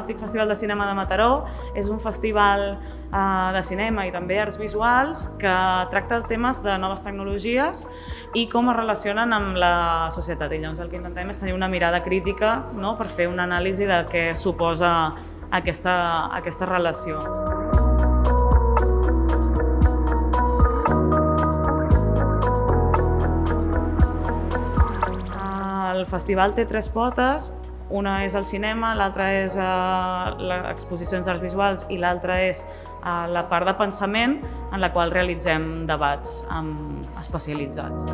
Panòptic Festival de Cinema de Mataró és un festival de cinema i també arts visuals que tracta temes de noves tecnologies i com es relacionen amb la societat. I llavors el que intentem és tenir una mirada crítica, no?, per fer una anàlisi de què suposa aquesta relació. El festival té tres potes, una és el cinema, l'altra és les exposicions d'arts visuals i l'altra és la part de pensament en la qual realitzem debats especialitzats.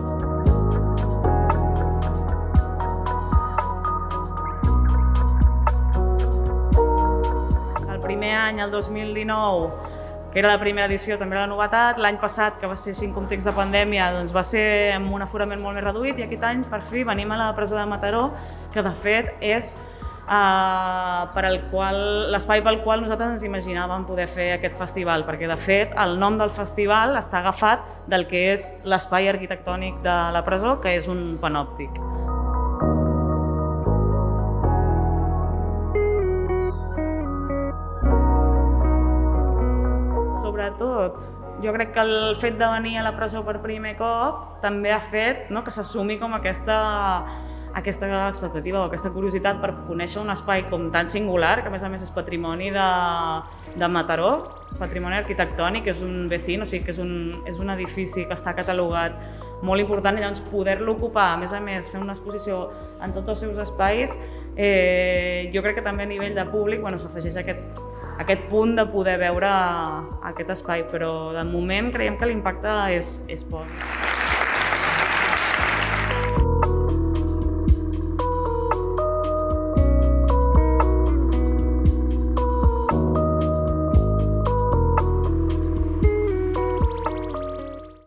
El primer any, el 2019, que era la primera edició, també era la novetat. L'any passat, que va ser així en context de pandèmia, doncs va ser amb un aforament molt més reduït i aquest any, per fi, venim a la presó de Mataró, que de fet és l'espai pel qual nosaltres ens imaginàvem poder fer aquest festival, perquè de fet el nom del festival està agafat del que és l'espai arquitectònic de la presó, que és un panòptic. Sobretot, jo crec que el fet de venir a la presó per primer cop també ha fet que s'assumi com aquesta expectativa o aquesta curiositat per conèixer un espai com tan singular, que a més és patrimoni de Mataró, patrimoni arquitectònic, és un vecino, o sigui que és un edifici que està catalogat molt important i llavors poder-lo ocupar, a més, fer una exposició en tots els seus espais, jo crec que també a nivell de públic s'afegeix aquest punt de poder veure aquest espai, però de moment creiem que l'impacte és poc.